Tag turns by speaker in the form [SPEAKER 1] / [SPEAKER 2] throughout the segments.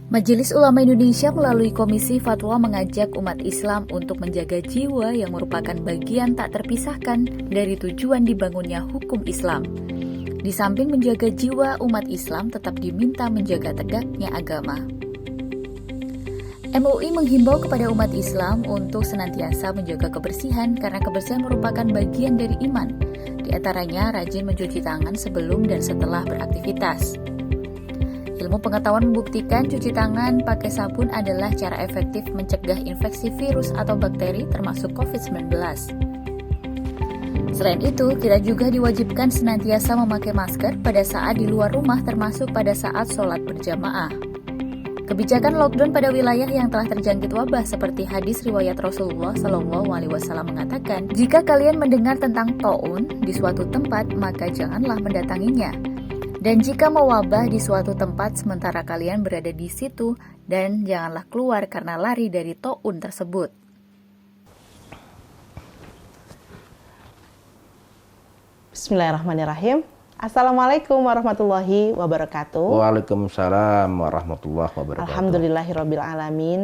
[SPEAKER 1] Majelis Ulama Indonesia melalui Komisi Fatwa mengajak umat Islam untuk menjaga jiwa yang merupakan bagian tak terpisahkan dari tujuan dibangunnya hukum Islam. Di samping menjaga jiwa, umat Islam tetap diminta menjaga tegaknya agama. MUI menghimbau kepada umat Islam untuk senantiasa menjaga kebersihan karena kebersihan merupakan bagian dari iman. Di antaranya rajin mencuci tangan sebelum dan setelah beraktivitas. Ilmu pengetahuan membuktikan cuci tangan pakai sabun adalah cara efektif mencegah infeksi virus atau bakteri termasuk COVID-19. Selain itu, kita juga diwajibkan senantiasa memakai masker pada saat di luar rumah termasuk pada saat sholat berjamaah. Kebijakan lockdown pada wilayah yang telah terjangkit wabah seperti hadis riwayat Rasulullah SAW mengatakan, jika kalian mendengar tentang taun di suatu tempat, maka janganlah mendatanginya. Dan jika mewabah di suatu tempat sementara kalian berada di situ, dan janganlah keluar karena lari dari taun tersebut.
[SPEAKER 2] Bismillahirrahmanirrahim. Assalamualaikum warahmatullahi wabarakatuh.
[SPEAKER 3] Waalaikumsalam warahmatullahi wabarakatuh.
[SPEAKER 2] Alhamdulillahirabbil alamin.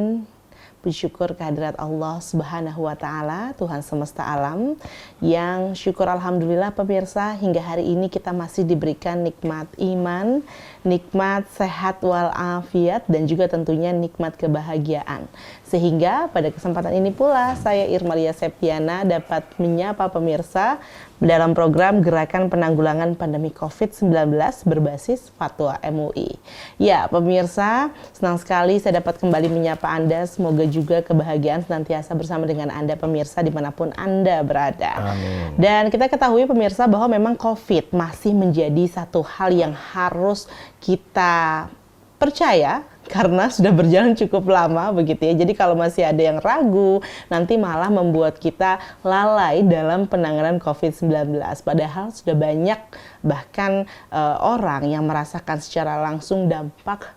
[SPEAKER 2] Puji syukur kehadirat Allah Subhanahu wa Ta'ala, Tuhan semesta alam, yang syukur alhamdulillah pemirsa hingga hari ini kita masih diberikan nikmat iman, nikmat sehat walafiat, dan juga tentunya nikmat kebahagiaan. Sehingga pada kesempatan ini pula saya Irmalia Septiana dapat menyapa pemirsa dalam program Gerakan Penanggulangan Pandemi COVID-19 berbasis Fatwa MUI. Ya pemirsa, senang sekali saya dapat kembali menyapa Anda. Semoga juga kebahagiaan senantiasa bersama dengan Anda pemirsa dimanapun Anda berada.
[SPEAKER 3] Amin.
[SPEAKER 2] Dan kita ketahui pemirsa bahwa memang COVID masih menjadi satu hal yang harus kita percaya karena sudah berjalan cukup lama begitu ya. Jadi kalau masih ada yang ragu, nanti malah membuat kita lalai dalam penanganan COVID-19. Padahal sudah banyak bahkan orang yang merasakan secara langsung dampak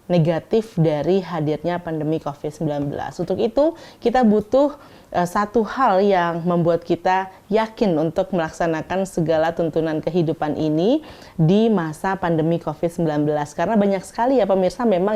[SPEAKER 2] negatif dari hadirnya pandemi COVID-19. Untuk itu kita butuh satu hal yang membuat kita yakin untuk melaksanakan segala tuntunan kehidupan ini di masa pandemi COVID-19. Karena banyak sekali ya pemirsa memang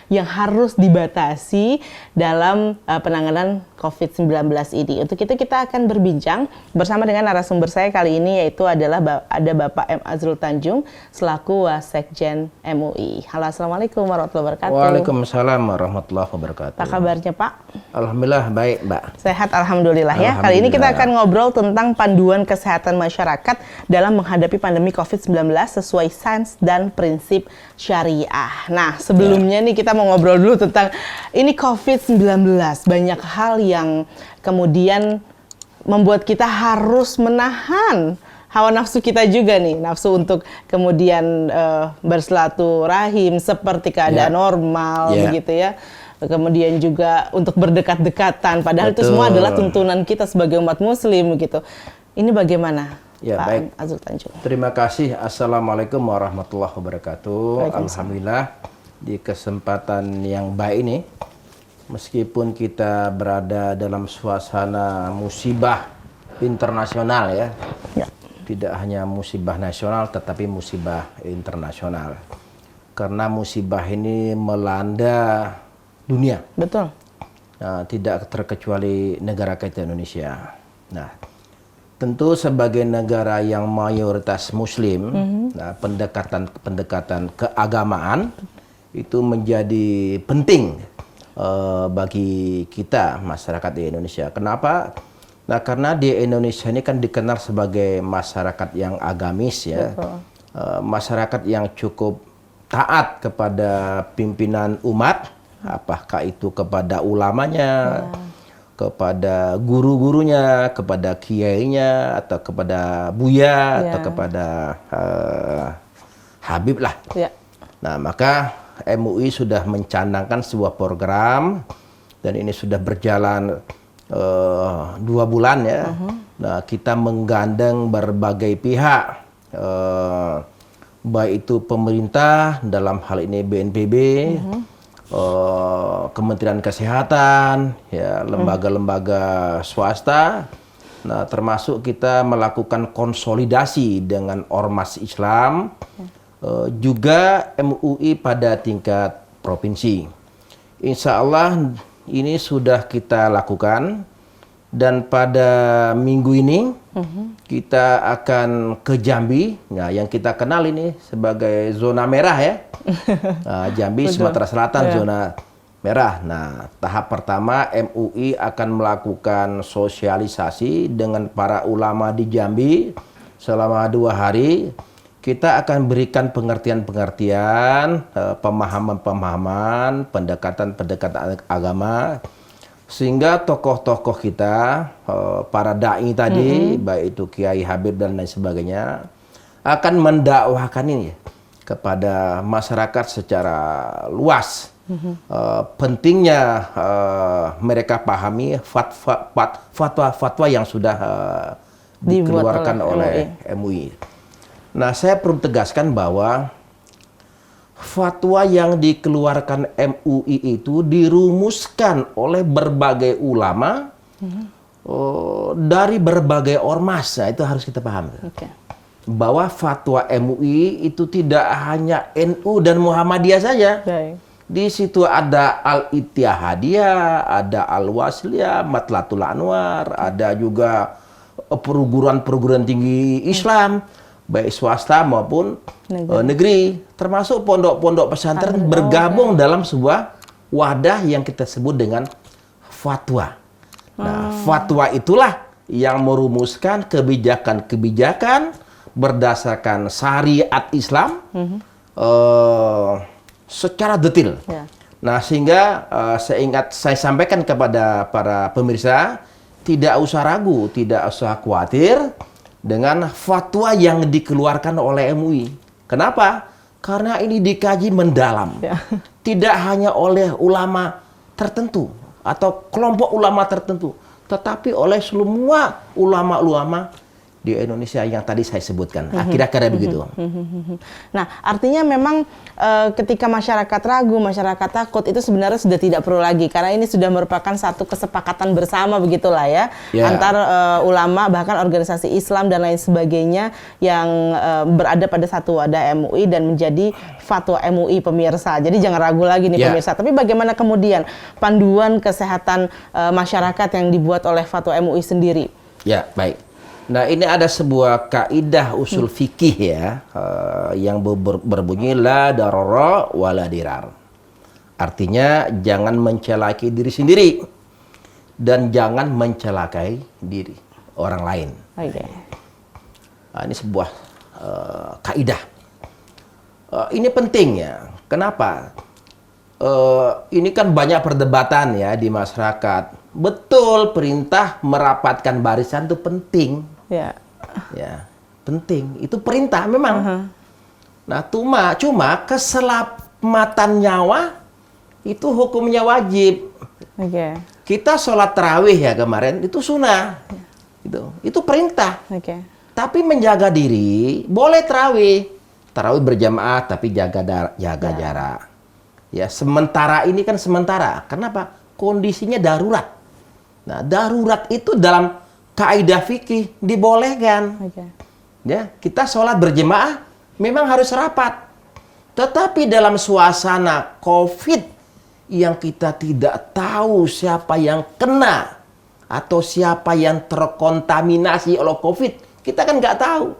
[SPEAKER 2] yang harus dibatasi dalam penanganan COVID-19 ini. Untuk itu kita akan berbincang bersama dengan narasumber saya kali ini, yaitu adalah ada Bapak M. Azrul Tanjung selaku Wasekjen MUI. Halo, Assalamualaikum warahmatullahi wabarakatuh.
[SPEAKER 3] Waalaikumsalam warahmatullahi wabarakatuh.
[SPEAKER 2] Apa kabarnya Pak?
[SPEAKER 3] Alhamdulillah baik Mbak.
[SPEAKER 2] Sehat alhamdulillah ya. Kali ini kita akan ngobrol tentang panduan kesehatan masyarakat dalam menghadapi pandemi COVID-19 sesuai sains dan prinsip syariah. Nah, sebelumnya nih kita mau ngobrol dulu tentang ini COVID-19. Banyak hal yang kemudian membuat kita harus menahan hawa nafsu kita juga nih, nafsu untuk kemudian bersilaturahim seperti keadaan normal begitu ya. Kemudian juga untuk berdekat-dekatan, padahal itu semua adalah tuntunan kita sebagai umat muslim gitu. Ini bagaimana
[SPEAKER 3] Ya,
[SPEAKER 2] Pak
[SPEAKER 3] baik.
[SPEAKER 2] Azrul Tanjung?
[SPEAKER 3] Terima kasih. Assalamualaikum warahmatullahi wabarakatuh. Alhamdulillah di kesempatan yang baik ini, meskipun kita berada dalam suasana musibah internasional ya. Tidak hanya musibah nasional tetapi musibah internasional. Karena musibah ini melanda dunia.
[SPEAKER 2] Betul.
[SPEAKER 3] Nah, tidak terkecuali negara kita Indonesia. Nah, tentu sebagai negara yang mayoritas Muslim, nah, pendekatan keagamaan itu menjadi penting bagi kita masyarakat di Indonesia. Kenapa? Nah, karena di Indonesia ini kan dikenal sebagai masyarakat yang agamis ya, masyarakat yang cukup taat kepada pimpinan umat. Apakah itu kepada ulamanya, kepada guru-gurunya, kepada kiainya, atau kepada buya, atau kepada Habib lah. Nah, maka MUI sudah mencanangkan sebuah program, dan ini sudah berjalan 2 bulan ya. Nah, kita menggandeng berbagai pihak, baik itu pemerintah, dalam hal ini BNPB, Kementerian Kesehatan, ya, lembaga-lembaga swasta. Nah, termasuk kita melakukan konsolidasi dengan ormas Islam, juga MUI pada tingkat provinsi. Insya Allah ini sudah kita lakukan, dan pada minggu ini kita akan ke Jambi, nah, yang kita kenal ini sebagai zona merah ya. Nah, Jambi, Sumatera Selatan, zona merah. Nah, tahap pertama MUI akan melakukan sosialisasi dengan para ulama di Jambi selama 2 hari. Kita akan berikan pengertian-pengertian, pemahaman-pemahaman, pendekatan-pendekatan agama, sehingga tokoh-tokoh kita, para dai tadi, baik itu Kiai Habib dan lain sebagainya, akan mendakwahkan ini kepada masyarakat secara luas. Pentingnya mereka pahami fatwa-fatwa yang sudah dikeluarkan oleh MUI. Nah, saya perlu tegaskan bahwa fatwa yang dikeluarkan MUI itu dirumuskan oleh berbagai ulama dari berbagai ormas. Nah, itu harus kita pahami. Bahwa fatwa MUI itu tidak hanya NU dan Muhammadiyah saja. Di situ ada Al-Ittihadiyah, ada Al-Wasliyah, Matlatul Anwar, ada juga perguruan-perguruan tinggi Islam, baik swasta maupun negeri, termasuk pondok-pondok pesantren bergabung dalam sebuah wadah yang kita sebut dengan fatwa. Nah, fatwa itulah yang merumuskan kebijakan-kebijakan berdasarkan syariat Islam secara detail. Nah, sehingga saya sampaikan kepada para pemirsa, tidak usah ragu, tidak usah khawatir dengan fatwa yang dikeluarkan oleh MUI. Kenapa? Karena ini dikaji mendalam. Tidak hanya oleh ulama tertentu atau kelompok ulama tertentu, tetapi oleh semua ulama-ulama di Indonesia yang tadi saya sebutkan. Kira-kira begitu.
[SPEAKER 2] Nah, artinya memang ketika masyarakat ragu, masyarakat takut, itu sebenarnya sudah tidak perlu lagi, karena ini sudah merupakan satu kesepakatan bersama begitulah ya, antar ulama, bahkan organisasi Islam dan lain sebagainya yang berada pada satu wadah MUI dan menjadi fatwa MUI, pemirsa. Jadi jangan ragu lagi nih pemirsa. Tapi bagaimana kemudian panduan kesehatan masyarakat yang dibuat oleh fatwa MUI sendiri?
[SPEAKER 3] Ya, baik. Nah, ini ada sebuah kaidah usul fikih ya, yang berbunyi la darara wala dirar. Artinya jangan mencelakai diri sendiri dan jangan mencelakai diri orang lain. Nah, ini sebuah kaidah. Ini penting ya. Kenapa? Ini kan banyak perdebatan ya di masyarakat. Betul, perintah merapatkan barisan itu penting. Ya, penting. Itu perintah memang. Nah, cuma keselamatan nyawa itu hukumnya wajib. Kita sholat tarawih ya kemarin itu sunnah. Itu perintah. Tapi menjaga diri boleh tarawih berjamaah tapi jaga jarak. Ya, sementara ini kan sementara. Kenapa? Kondisinya darurat. Nah, darurat itu dalam kaidah fikih dibolehkan. Ya, kita sholat berjemaah memang harus rapat. Tetapi dalam suasana COVID yang kita tidak tahu siapa yang kena atau siapa yang terkontaminasi oleh COVID, kita kan nggak tahu.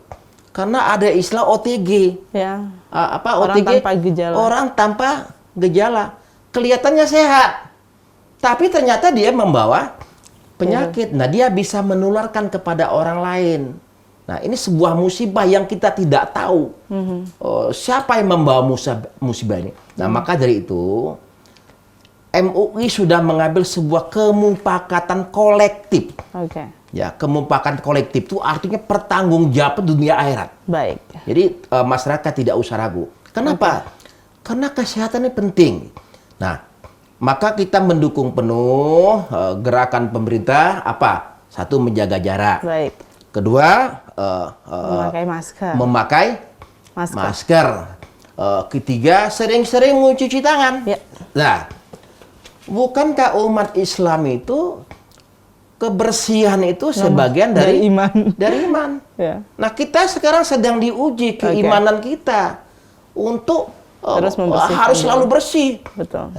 [SPEAKER 3] Karena ada istilah OTG.
[SPEAKER 2] Orang
[SPEAKER 3] OTG?
[SPEAKER 2] tanpa gejala.
[SPEAKER 3] Orang tanpa gejala. Kelihatannya sehat, tapi ternyata dia membawa penyakit. Nah, dia bisa menularkan kepada orang lain. Nah, ini sebuah musibah yang kita tidak tahu siapa yang membawa musibah ini. Nah, maka dari itu MUI sudah mengambil sebuah kemupakatan kolektif. Ya, kemupakatan kolektif itu artinya pertanggungjawaban dunia akhirat. Jadi masyarakat tidak usah ragu. Kenapa? Karena kesehatan ini penting. Nah, maka kita mendukung penuh gerakan pemerintah apa? Satu, menjaga jarak. Kedua, memakai masker. Ketiga, sering-sering mencuci tangan. Nah, bukankah umat Islam itu kebersihan itu sebagian dari iman? Nah, kita sekarang sedang diuji keimanan kita untuk
[SPEAKER 2] terus membersihkan
[SPEAKER 3] harus
[SPEAKER 2] diri.
[SPEAKER 3] selalu bersih.
[SPEAKER 2] Betul.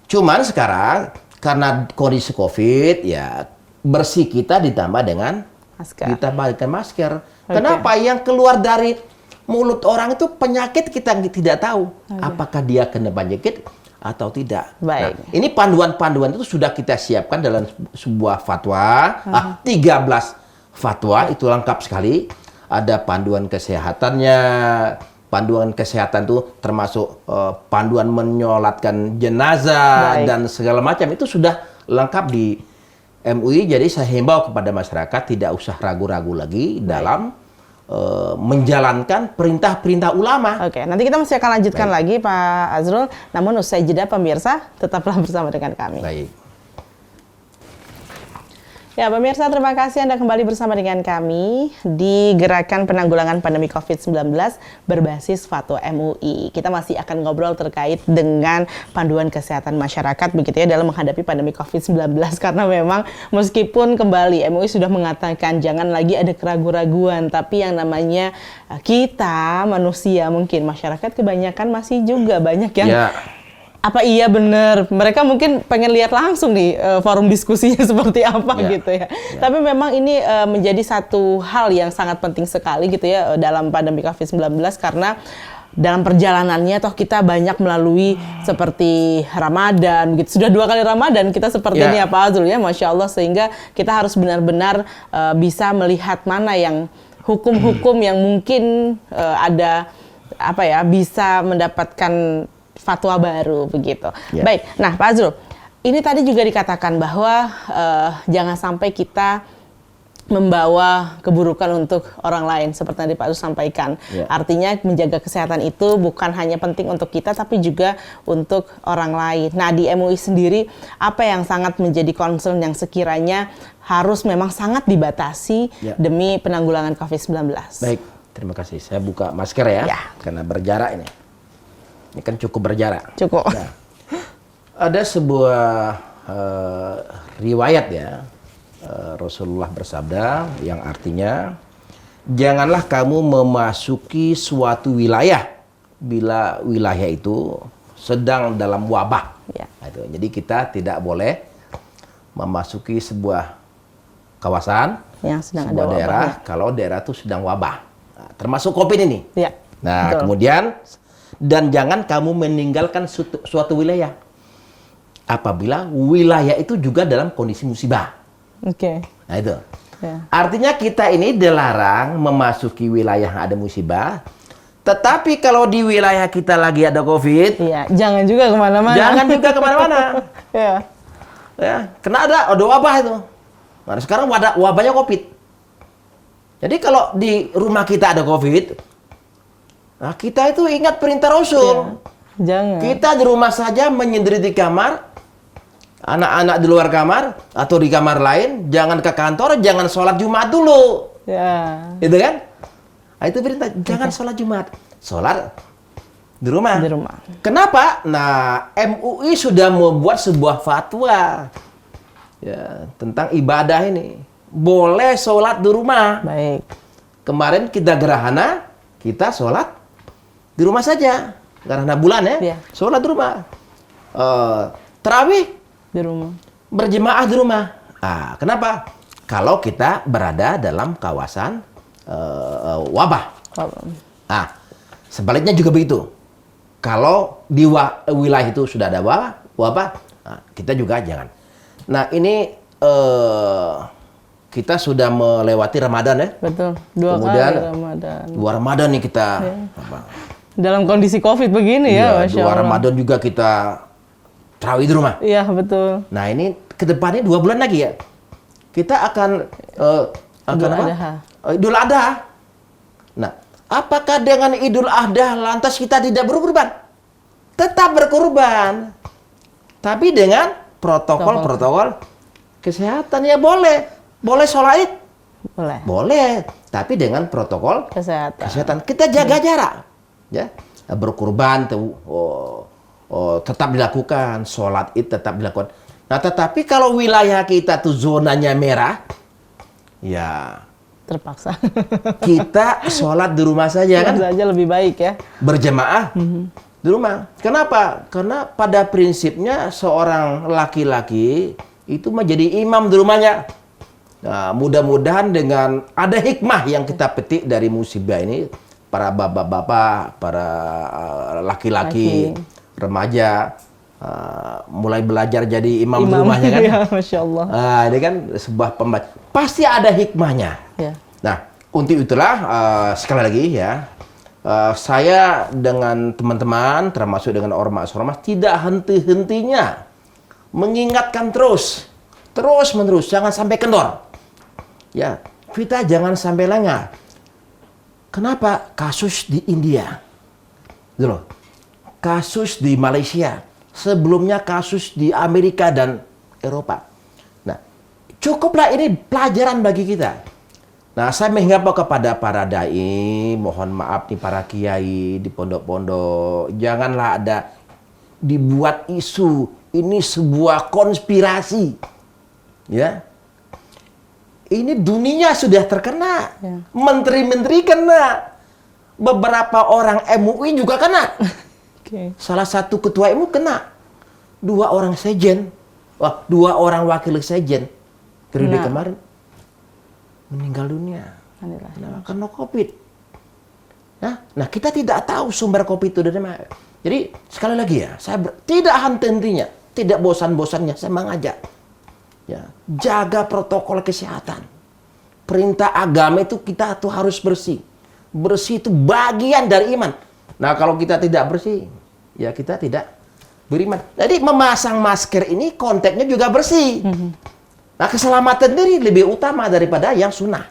[SPEAKER 3] Cuman sekarang karena kondisi COVID ya bersih kita ditambah dengan
[SPEAKER 2] Masker.
[SPEAKER 3] kita pakai masker. Kenapa? Yang keluar dari mulut orang itu penyakit kita tidak tahu. Apakah dia kena penyakit atau tidak.
[SPEAKER 2] Baik.
[SPEAKER 3] Nah, ini panduan-panduan itu sudah kita siapkan dalam sebuah fatwa. 13 fatwa itu lengkap sekali. Ada panduan kesehatannya. Panduan kesehatan itu termasuk panduan menyolatkan jenazah dan segala macam itu sudah lengkap di MUI. Jadi saya himbau kepada masyarakat tidak usah ragu-ragu lagi dalam menjalankan perintah-perintah ulama.
[SPEAKER 2] Oke, nanti kita masih akan lanjutkan lagi Pak Azrul. Namun usai jeda pemirsa, tetaplah bersama dengan kami.
[SPEAKER 3] Baik.
[SPEAKER 2] Ya, pemirsa, terima kasih Anda kembali bersama dengan kami di Gerakan Penanggulangan Pandemi COVID-19 berbasis Fatwa MUI. Kita masih akan ngobrol terkait dengan panduan kesehatan masyarakat begitu ya dalam menghadapi pandemi COVID-19 karena memang meskipun kembali MUI sudah mengatakan jangan lagi ada keraguan-raguan, tapi yang namanya kita manusia mungkin masyarakat kebanyakan masih juga banyak yang apa iya benar, mereka mungkin pengen lihat langsung nih forum diskusinya seperti apa gitu ya. Tapi memang ini menjadi satu hal yang sangat penting sekali gitu ya dalam pandemi COVID-19 karena dalam perjalanannya toh kita banyak melalui seperti Ramadan gitu. Sudah 2 kali Ramadan kita seperti ini ya Pak Azrul ya, Masya Allah, sehingga kita harus benar-benar bisa melihat mana yang hukum-hukum yang mungkin ada apa ya bisa mendapatkan fatwa baru begitu. Baik, nah Pak Azrul, ini tadi juga dikatakan bahwa jangan sampai kita membawa keburukan untuk orang lain seperti yang Pak Azrul sampaikan. Artinya menjaga kesehatan itu bukan hanya penting untuk kita tapi juga untuk orang lain. Nah di MUI sendiri apa yang sangat menjadi concern yang sekiranya harus memang sangat dibatasi demi penanggulangan COVID-19?
[SPEAKER 3] Baik, terima kasih. Saya buka masker ya. Karena berjarak ini. Ini kan cukup berjarak.
[SPEAKER 2] Cukup.
[SPEAKER 3] Nah, ada sebuah riwayat ya, Rasulullah bersabda yang artinya, janganlah kamu memasuki suatu wilayah bila wilayah itu sedang dalam wabah. Jadi kita tidak boleh memasuki sebuah kawasan,
[SPEAKER 2] yang sedang
[SPEAKER 3] sebuah
[SPEAKER 2] ada
[SPEAKER 3] daerah,
[SPEAKER 2] wabah,
[SPEAKER 3] kalau daerah itu sedang wabah. Nah, termasuk COVID ini. Nah,
[SPEAKER 2] betul.
[SPEAKER 3] kemudian dan jangan kamu meninggalkan suatu wilayah apabila wilayah itu juga dalam kondisi musibah. Nah itu. Artinya kita ini dilarang memasuki wilayah yang ada musibah. Tetapi kalau di wilayah kita lagi ada COVID,
[SPEAKER 2] jangan juga kemana-mana.
[SPEAKER 3] Jangan juga kemana-mana. Karena ada wabah itu. Nah, sekarang wabahnya COVID. Jadi kalau di rumah kita ada COVID, nah, kita itu ingat perintah Rasul.
[SPEAKER 2] Jangan.
[SPEAKER 3] Kita di rumah saja menyendiri di kamar, anak-anak di luar kamar atau di kamar lain, jangan ke kantor, jangan sholat Jumat dulu. Itu kan? Nah, itu perintah, jangan sholat Jumat. Sholat di rumah. Kenapa? Nah, MUI sudah membuat sebuah fatwa tentang ibadah ini. Boleh sholat di rumah.
[SPEAKER 2] Baik.
[SPEAKER 3] Kemarin kita gerhana, kita sholat di rumah saja, karena bulan sholat di rumah. Tarawih
[SPEAKER 2] di rumah,
[SPEAKER 3] berjemaah di rumah. Kenapa? Kalau kita berada dalam kawasan wabah. Sebaliknya juga begitu. Kalau di wilayah itu sudah ada wabah, kita juga jangan. Nah ini kita sudah melewati Ramadan ya.
[SPEAKER 2] Betul. 2 kali Ramadan.
[SPEAKER 3] 2 Ramadan nih kita.
[SPEAKER 2] Dalam kondisi COVID begini ya, Masya Allah.
[SPEAKER 3] 2 Ramadan juga kita tarawih di rumah.
[SPEAKER 2] Iya, betul.
[SPEAKER 3] Nah, ini ke depannya 2 bulan lagi ya. Kita akan Idul Adha. Nah, apakah dengan Idul Adha lantas kita tidak berkurban? Tetap berkurban. Tapi dengan protokol kesehatan ya boleh. Boleh sholat Id? Boleh. Tapi dengan protokol kesehatan. Kita jaga jarak. Ya, berkurban tetap dilakukan, sholat Id tetap dilakukan. Nah, tetapi kalau wilayah kita tuh zonanya merah, ya
[SPEAKER 2] terpaksa
[SPEAKER 3] kita sholat di rumah saja kan?
[SPEAKER 2] Saja lebih baik ya.
[SPEAKER 3] Berjemaah Di rumah. Kenapa? Karena pada prinsipnya seorang laki-laki itu menjadi imam di rumahnya. Nah, mudah-mudahan dengan ada hikmah yang kita petik dari musibah ini, para bapak-bapak, para laki-laki, remaja, mulai belajar jadi imam di rumahnya kan.
[SPEAKER 2] Ya, Masya Allah.
[SPEAKER 3] Ini kan sebuah pembaca. Pasti ada hikmahnya.
[SPEAKER 2] Ya.
[SPEAKER 3] Nah, untuk itulah sekali lagi ya, saya dengan teman-teman, termasuk dengan ormas-ormas, tidak henti-hentinya mengingatkan terus-menerus, jangan sampai kendor. Ya, kita jangan sampai lengah. Kenapa? Kasus di India, gitu loh. Kasus di Malaysia, sebelumnya kasus di Amerika dan Eropa. Nah, cukuplah ini pelajaran bagi kita. Nah, saya menghimbau kepada para dai, mohon maaf nih para kiai di pondok-pondok, janganlah ada dibuat isu ini sebuah konspirasi. Ya. Ini dunia sudah terkena. Ya. Menteri-menteri kena. Beberapa orang MUI juga kena. Okay. Salah satu ketua MUI kena. 2 orang sekjen. 2 orang wakil sekjen. Periode kemarin meninggal dunia. Nah, karena COVID. Nah, kita tidak tahu sumber COVID itu dari mana. Jadi, sekali lagi ya, saya tidak henti-hentinya, tidak bosan-bosannya, saya mengajak. Ya, jaga protokol kesehatan. Perintah agama itu kita tuh harus bersih. Bersih itu bagian dari iman. Nah, kalau kita tidak bersih, ya kita tidak beriman. Jadi, memasang masker ini konteksnya juga bersih. Nah, keselamatan diri lebih utama daripada yang sunnah.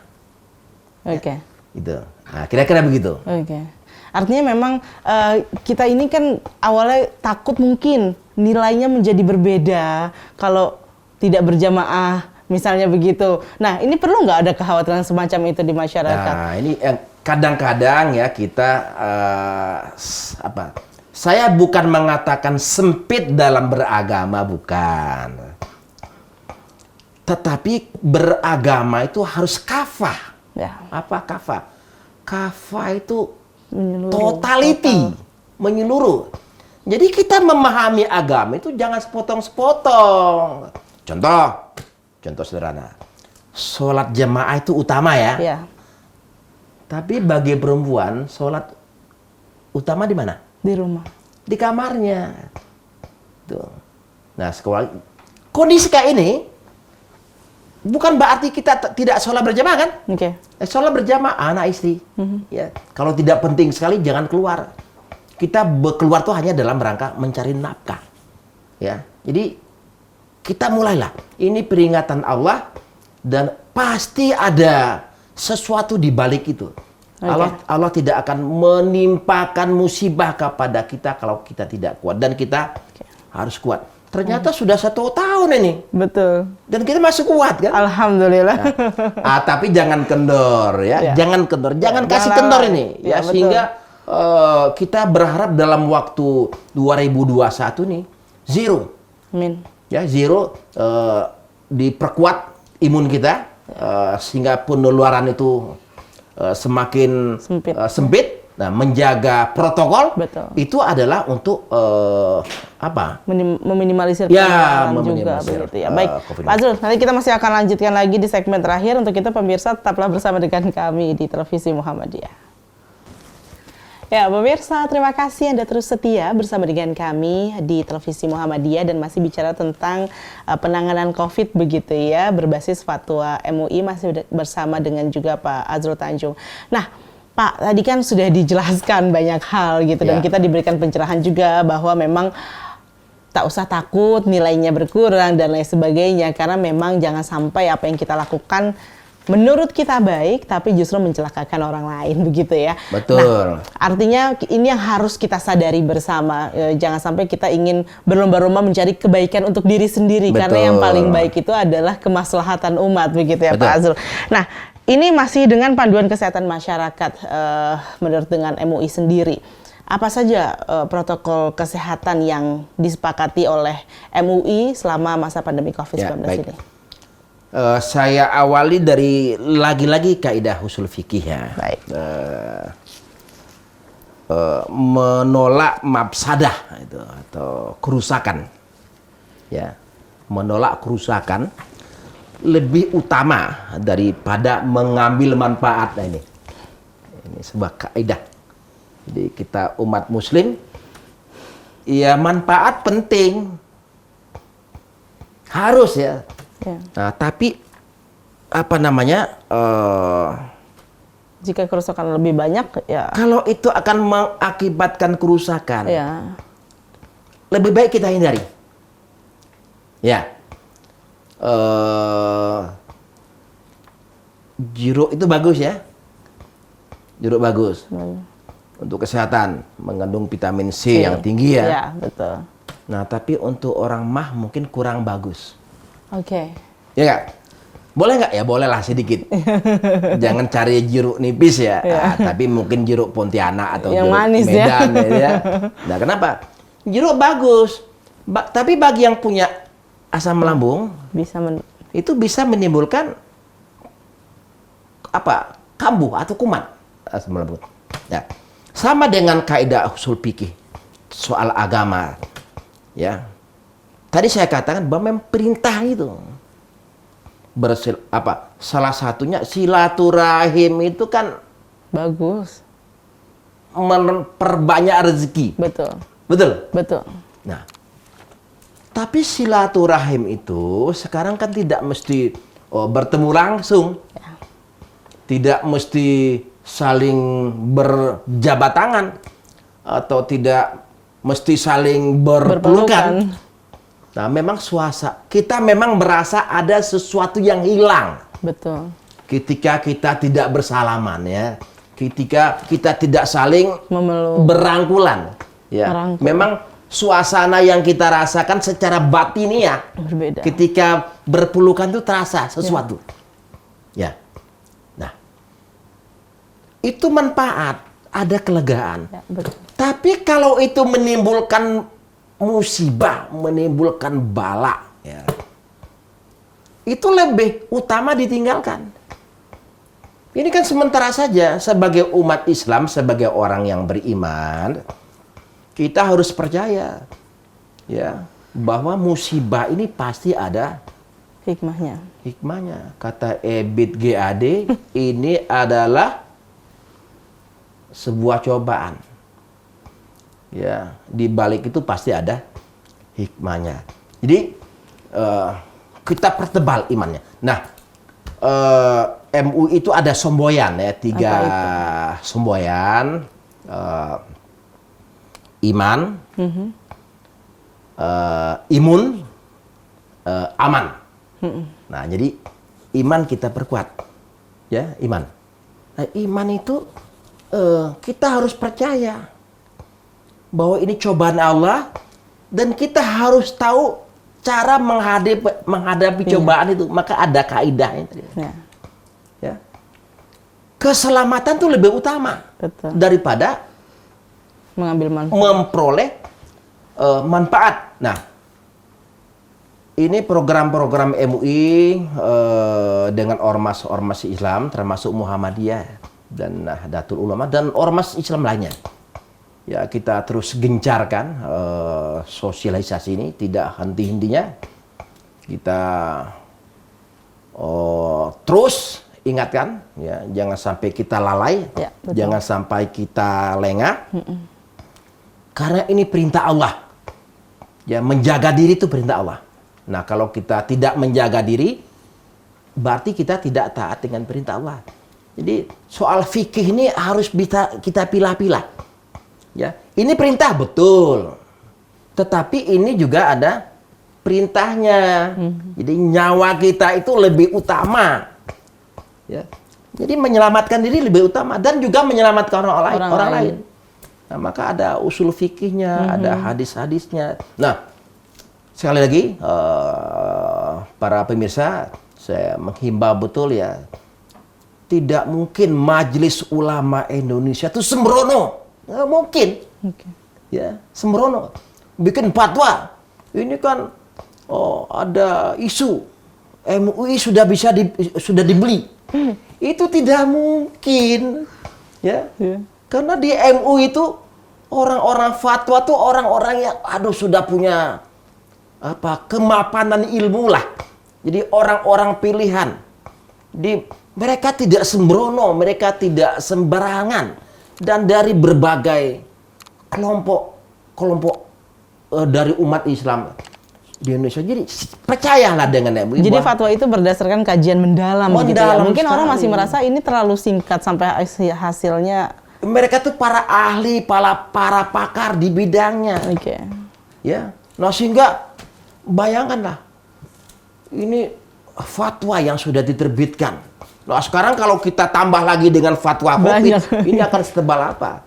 [SPEAKER 2] Oke.
[SPEAKER 3] Gitu. Nah, kira-kira begitu.
[SPEAKER 2] Oke. Artinya memang kita ini kan awalnya takut mungkin nilainya menjadi berbeda kalau tidak berjamaah, misalnya begitu. Nah, ini perlu nggak ada kekhawatiran semacam itu di masyarakat?
[SPEAKER 3] Nah, ini kadang-kadang ya kita saya bukan mengatakan sempit dalam beragama, bukan. Tetapi beragama itu harus kafah.
[SPEAKER 2] Ya.
[SPEAKER 3] Apa kafah? Kafah itu totality, menyeluruh. Jadi kita memahami agama itu jangan sepotong-sepotong. Contoh sederhana. Sholat jamaah itu utama ya. Ya. Tapi bagi perempuan, sholat utama di mana?
[SPEAKER 2] Di rumah.
[SPEAKER 3] Di kamarnya. Tuh. Nah, kondisi kayak ini, bukan berarti kita tidak sholat berjamaah kan? Oke. Sholat berjamaah anak istri. Ya. Kalau tidak penting sekali jangan keluar. Kita keluar tuh hanya dalam rangka mencari nafkah. Ya. Jadi kita mulailah. Ini peringatan Allah dan pasti ada sesuatu di balik itu. Okay. Allah tidak akan menimpakan musibah kepada kita kalau kita tidak kuat, dan kita harus kuat. Ternyata sudah 1 tahun ini. Betul. Dan kita masih kuat kan? Alhamdulillah. Nah, tapi jangan kendor ya. Jangan kendor. Jangan kasih kendor ini. Ya, sehingga kita berharap dalam waktu 2021 nih zero. Amin. Ya, zero, diperkuat imun kita sehingga penularan itu semakin sempit. Nah, menjaga protokol. Betul. Itu adalah untuk meminimalisir penularan juga begitu ya. Baik, Pak Azrul, nanti kita masih akan lanjutkan lagi di segmen terakhir. Untuk kita pemirsa tetaplah bersama dengan kami di Televisi Muhammadiyah. Ya, pemirsa, terima kasih Anda terus setia bersama dengan kami di Televisi Muhammadiyah dan masih bicara tentang penanganan COVID begitu ya, berbasis fatwa MUI, masih bersama dengan juga Pak Azrul Tanjung. Nah, Pak, tadi kan sudah dijelaskan banyak hal gitu dan kita diberikan pencerahan juga bahwa memang tak usah takut nilainya berkurang dan lain sebagainya, karena memang jangan sampai apa yang kita lakukan menurut kita baik, tapi justru mencelakakan orang lain, begitu ya. Betul. Nah, artinya ini yang harus kita sadari bersama. Jangan sampai kita ingin berlomba-lomba mencari kebaikan untuk diri sendiri. Betul. Karena yang paling baik itu adalah kemaslahatan umat, begitu ya. Betul. Pak Azrul. Nah, ini masih dengan panduan kesehatan masyarakat menurut dengan MUI sendiri. Apa saja protokol kesehatan yang disepakati oleh MUI selama masa pandemi COVID-19 ini? Saya awali dari lagi-lagi kaidah usul fikih ya. Baik. menolak mafsadah itu atau kerusakan, ya, menolak kerusakan lebih utama daripada mengambil manfaat. Nah, ini sebuah kaidah. Jadi kita umat Muslim, ya manfaat penting, harus ya. Nah, tapi apa namanya?
[SPEAKER 2] Jika kerusakan lebih banyak, ya.
[SPEAKER 3] Kalau itu akan mengakibatkan kerusakan,
[SPEAKER 2] Ya.
[SPEAKER 3] lebih baik kita hindari. Ya. Jeruk itu bagus ya. Jeruk bagus. Untuk kesehatan, mengandung vitamin C yang tinggi ya.
[SPEAKER 2] Ya, betul.
[SPEAKER 3] Nah, tapi untuk orang mah mungkin kurang bagus.
[SPEAKER 2] Oke.
[SPEAKER 3] Ya nggak? Boleh nggak? Ya boleh lah sedikit. Jangan cari jeruk nipis ya. Tapi mungkin jeruk Pontianak atau
[SPEAKER 2] yang
[SPEAKER 3] jeruk
[SPEAKER 2] manis
[SPEAKER 3] Medan ya. Nah, kenapa? Jeruk bagus. Tapi bagi yang punya asam lambung, itu bisa menimbulkan apa? Kambuh atau kumat asam lambung. Ya. Sama dengan kaidah usul fikih soal agama. Ya. Tadi saya katakan bahwa memang perintah itu salah satunya silaturahim itu kan
[SPEAKER 2] bagus,
[SPEAKER 3] memperbanyak rezeki.
[SPEAKER 2] betul.
[SPEAKER 3] Betul. Nah, tapi silaturahim itu sekarang kan tidak mesti bertemu langsung, tidak mesti saling berjabat tangan, atau tidak mesti saling berpelukan. Nah, memang kita memang berasa ada sesuatu yang hilang.
[SPEAKER 2] Betul.
[SPEAKER 3] Ketika kita tidak bersalaman ya, ketika kita tidak saling
[SPEAKER 2] Memeluk.
[SPEAKER 3] berangkulan. Ya,
[SPEAKER 2] Merangkul.
[SPEAKER 3] memang suasana yang kita rasakan secara batiniah
[SPEAKER 2] Berbeda.
[SPEAKER 3] ketika berpelukan itu terasa sesuatu. Ya. Nah, itu manfaat, ada kelegaan.
[SPEAKER 2] Ya, betul.
[SPEAKER 3] Tapi kalau itu menimbulkan musibah, menimbulkan bala, ya, itu lebih utama ditinggalkan. Ini kan sementara saja. Sebagai umat Islam, sebagai orang yang beriman, kita harus percaya, ya, bahwa musibah ini pasti ada hikmahnya. Kata Ebit GAD, ini adalah sebuah cobaan. Ya, di balik itu pasti ada hikmahnya. Jadi kita pertebal imannya. Nah, MUI itu ada semboyan ya, 3 semboyan: iman, imun, aman. Nah, jadi iman kita perkuat, ya, iman. Nah, iman itu kita harus percaya bahwa ini cobaan Allah dan kita harus tahu cara menghadapi cobaan itu. Maka ada kaidahnya. Ya. Keselamatan itu lebih utama.
[SPEAKER 2] Betul.
[SPEAKER 3] Daripada memperoleh manfaat. Nah, ini program-program MUI dengan ormas-ormas Islam termasuk Muhammadiyah dan Nahdlatul Ulama dan ormas Islam lainnya. Ya, kita terus gencarkan sosialisasi ini, tidak henti-hentinya. Kita terus ingatkan, ya, jangan sampai kita lalai,
[SPEAKER 2] ya,
[SPEAKER 3] jangan sampai kita lengah. Karena ini perintah Allah. Ya, menjaga diri itu perintah Allah. Nah, kalau kita tidak menjaga diri, berarti kita tidak taat dengan perintah Allah. Jadi, soal fikih ini harus bisa kita pilah-pilah. Ya, ini perintah betul, tetapi ini juga ada perintahnya. Jadi nyawa kita itu lebih utama. Ya, jadi menyelamatkan diri lebih utama dan juga menyelamatkan orang lain. Nah, maka ada usul fikihnya, ada hadis-hadisnya. Nah, sekali lagi para pemirsa, saya menghimbau betul ya, tidak mungkin Majelis Ulama Indonesia itu sembrono. Nggak mungkin. Ya, sembrono. Bikin fatwa. Ini kan ada isu MUI sudah dibeli. Itu tidak mungkin. Ya. Karena di MUI itu orang-orang fatwa tuh orang-orang yang sudah punya kemapanan ilmu lah. Jadi orang-orang pilihan. Mereka tidak sembrono, mereka tidak sembarangan, dan dari berbagai kelompok dari umat Islam di Indonesia. Jadi percayalah dengan MUI.
[SPEAKER 2] Jadi fatwa itu berdasarkan kajian mendalam gitu ya. Mungkin
[SPEAKER 3] sekali.
[SPEAKER 2] orang masih merasa ini terlalu singkat sampai hasilnya.
[SPEAKER 3] Mereka tuh para ahli, para pakar di bidangnya.
[SPEAKER 2] Oke.
[SPEAKER 3] Ya. Nah, sehingga bayangkanlah ini fatwa yang sudah diterbitkan. Nah, sekarang kalau kita tambah lagi dengan fatwa COVID, ini akan setebal apa?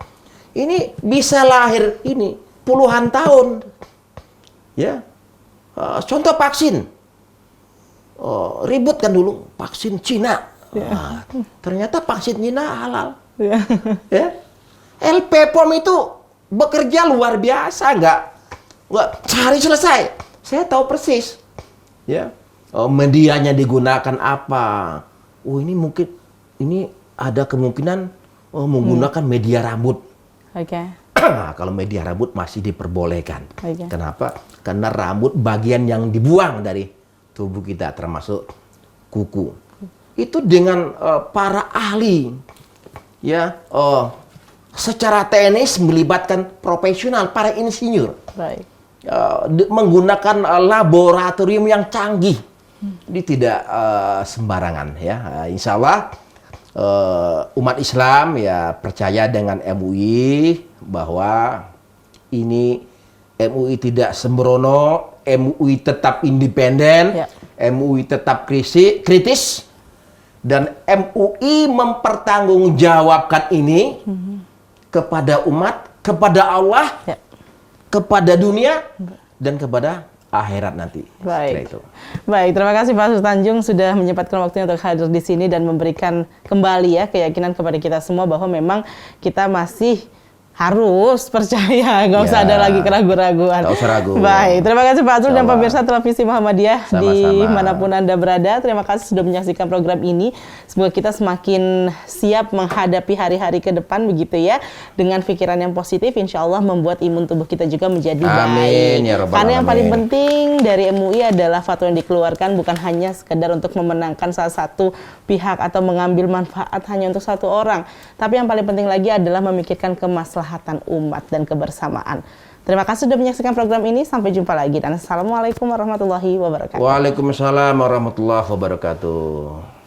[SPEAKER 3] Ini bisa lahir ini puluhan tahun. Ya. Contoh vaksin. Ribut kan dulu vaksin Cina. Ternyata vaksin Cina halal. Ya. LP POM itu bekerja luar biasa, nggak sehari selesai. Saya tahu persis. Ya. Medianya digunakan apa? Ini mungkin ada kemungkinan menggunakan media rambut.
[SPEAKER 2] Oke.
[SPEAKER 3] Kalau media rambut masih diperbolehkan. Kenapa? Karena rambut bagian yang dibuang dari tubuh kita, termasuk kuku. Itu dengan para ahli, ya, secara teknis melibatkan profesional, para insinyur, menggunakan laboratorium yang canggih. Ini tidak sembarangan, ya. Insya Allah umat Islam ya percaya dengan MUI bahwa ini MUI tidak sembrono, MUI tetap independen, MUI tetap kritis, dan MUI mempertanggungjawabkan ini kepada umat, kepada Allah, kepada dunia, dan kepada akhirat nanti.
[SPEAKER 2] Baik. Baik, terima kasih Pak Sutanjung sudah menyempatkan waktunya untuk hadir di sini dan memberikan kembali ya keyakinan kepada kita semua bahwa memang kita masih harus percaya, nggak usah ada lagi keraguan-raguan.
[SPEAKER 3] Nggak usah ragu.
[SPEAKER 2] Baik, terima kasih Pak Azrul dan pemirsa televisi Muhammadiyah dimanapun Anda berada. Terima kasih sudah menyaksikan program ini. Semoga kita semakin siap menghadapi hari-hari ke depan begitu ya, dengan pikiran yang positif. Insya Allah membuat imun tubuh kita juga menjadi baik.
[SPEAKER 3] Ya Rabbal
[SPEAKER 2] Karena yang paling
[SPEAKER 3] alamin.
[SPEAKER 2] penting dari MUI adalah fatwa yang dikeluarkan bukan hanya sekedar untuk memenangkan salah satu pihak atau mengambil manfaat hanya untuk satu orang, tapi yang paling penting lagi adalah memikirkan kemaslahatan umat dan kebersamaan. Terima kasih sudah menyaksikan program ini. Sampai jumpa lagi dan assalamualaikum warahmatullahi wabarakatuh.
[SPEAKER 3] Waalaikumsalam warahmatullahi wabarakatuh.